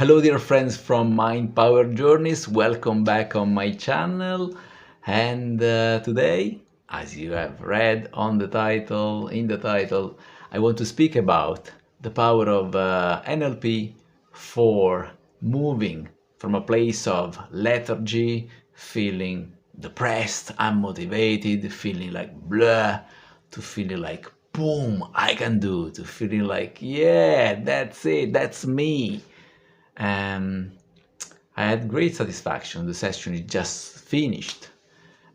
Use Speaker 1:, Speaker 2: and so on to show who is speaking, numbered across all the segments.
Speaker 1: Hello dear friends from Mind Power Journeys, welcome back on my channel. And today, as you have read in the title, I want to speak about the power of NLP for moving from a place of lethargy, feeling depressed, unmotivated, feeling like blah, to feeling like boom, I can do, to feeling like yeah, that's it, that's me. um, I had great satisfaction. The session is just finished,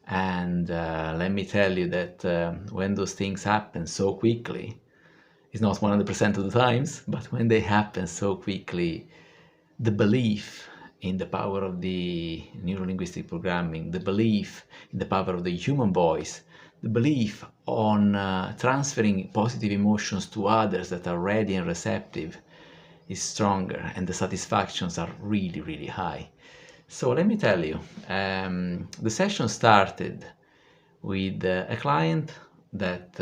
Speaker 1: and let me tell you that when those things happen so quickly, it's not 100% of the times, but when they happen so quickly, the belief in the power of the neuro-linguistic programming, the belief in the power of the human voice, the belief on transferring positive emotions to others that are ready and receptive is stronger, and the satisfactions are really, really high. So let me tell you, the session started with a client that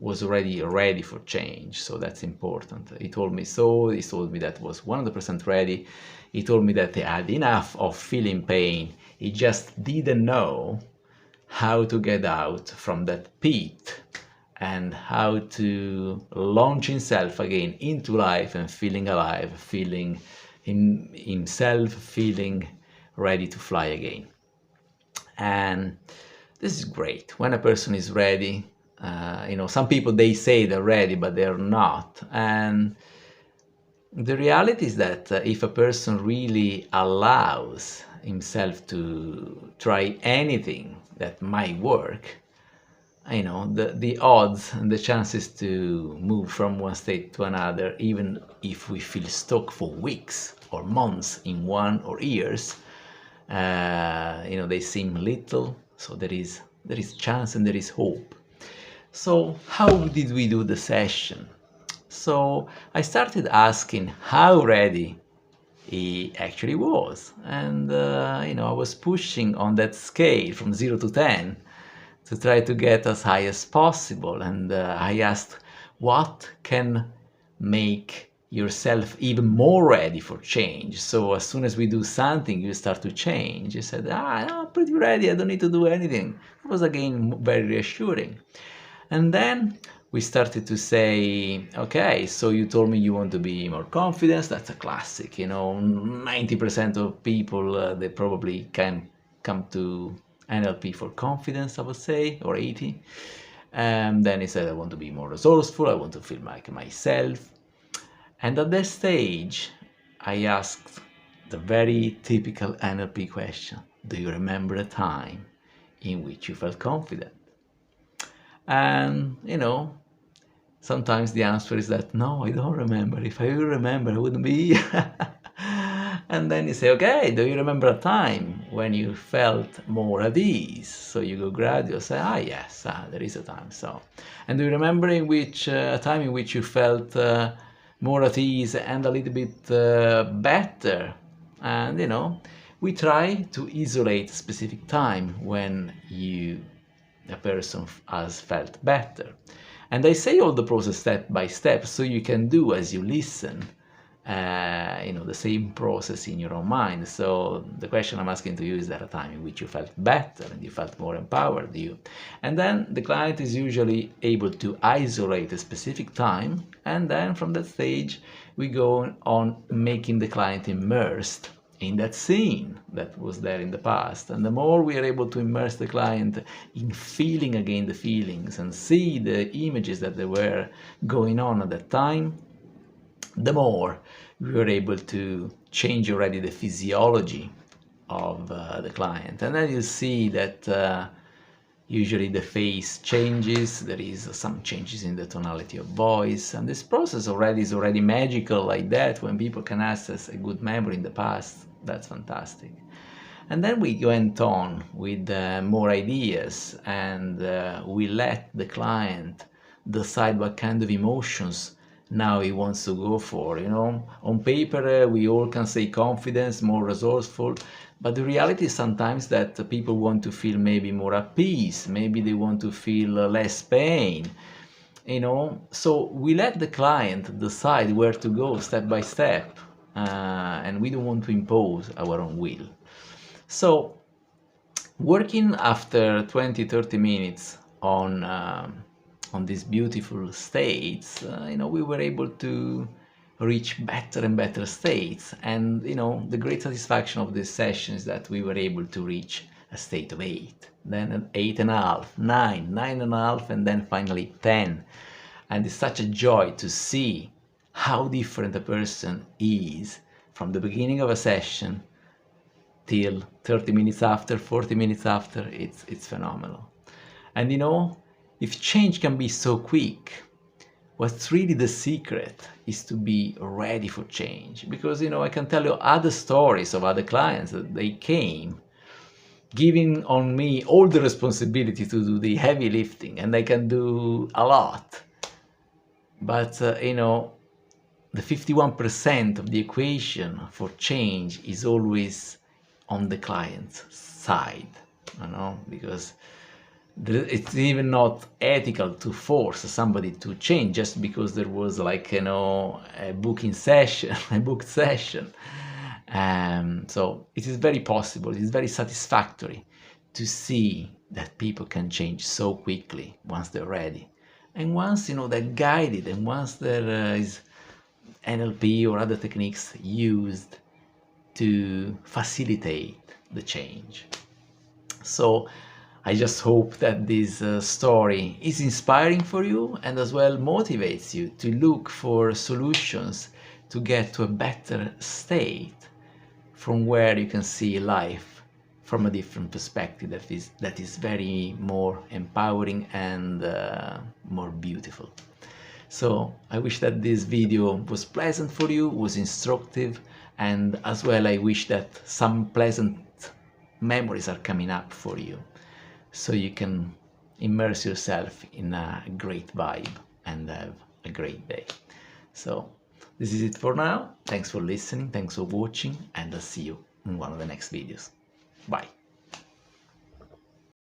Speaker 1: was already ready for change, so that's important. He told me so, he told me that was 100% ready, he told me that he had enough of feeling pain, he just didn't know how to get out from that pit and how to launch himself again into life and feeling alive, feeling himself, feeling ready to fly again. And this is great. When a person is ready, some people, they say they're ready, but they're not. And the reality is that if a person really allows himself to try anything that might work, the odds and the chances to move from one state to another, even if we feel stuck for weeks or months in one or years, they seem little. So there is chance and there is hope. So how did we do the session? So I started asking how ready he actually was, and I was pushing on that scale from 0 to 10 to try to get as high as possible. And I asked, what can make yourself even more ready for change? So as soon as we do something, you start to change. He said, I'm pretty ready, I don't need to do anything. It was again very reassuring. And then we started to say, okay, so you told me you want to be more confident. That's a classic, 90% of people, they probably can come to NLP for confidence, I would say, or 80. And then he said, I want to be more resourceful, I want to feel like myself. And at that stage, I asked the very typical NLP question: do you remember a time in which you felt confident? And, sometimes the answer is that, no, I don't remember. If I would remember, I wouldn't be here. And then you say, okay, do you remember a time when you felt more at ease? So you go gradual, say, yes, there is a time. So, and do you remember in which a time in which you felt more at ease and a little bit better? And we try to isolate a specific time when a person has felt better. And I say all the process step by step, so you can do as you listen, the same process in your own mind. So the question I'm asking to you, is there a time in which you felt better and you felt more empowered? And then the client is usually able to isolate a specific time, and then from that stage we go on making the client immersed in that scene that was there in the past. And the more we are able to immerse the client in feeling again the feelings and see the images that they were going on at that time, the more we were able to change already the physiology of the client. And then you see that usually the face changes, there is some changes in the tonality of voice, and this process is already magical like that. When people can access a good memory in the past, that's fantastic. And then we went on with more ideas, and we let the client decide what kind of emotions now he wants to go for. On paper we all can say confidence, more resourceful, but the reality is sometimes that people want to feel maybe more at peace, maybe they want to feel less pain, so we let the client decide where to go step by step. And and we don't want to impose our own will. So working after 20-30 minutes on these beautiful states, we were able to reach better and better states. And the great satisfaction of this session is that we were able to reach a state of 8, then an 8.5, 9, 9.5, and then finally 10. And it's such a joy to see how different a person is from the beginning of a session till 30 minutes after, 40 minutes after. It's phenomenal. And if change can be so quick, what's really the secret is to be ready for change. Because I can tell you other stories of other clients that they came giving on me all the responsibility to do the heavy lifting, and they can do a lot, but the 51% of the equation for change is always on the client's side, because it's even not ethical to force somebody to change just because there was a booking session, a booked session. So it is very possible, it is very satisfactory to see that people can change so quickly once they're ready. And once they're guided, and once there is NLP or other techniques used to facilitate the change. So I just hope that this story is inspiring for you, and as well motivates you to look for solutions to get to a better state from where you can see life from a different perspective that is very more empowering and more beautiful. So I wish that this video was pleasant for you, was instructive, and as well I wish that some pleasant memories are coming up for you, so you can immerse yourself in a great vibe and have a great day. So this is it for now. Thanks for listening, thanks for watching, and I'll see you in one of the next videos. Bye.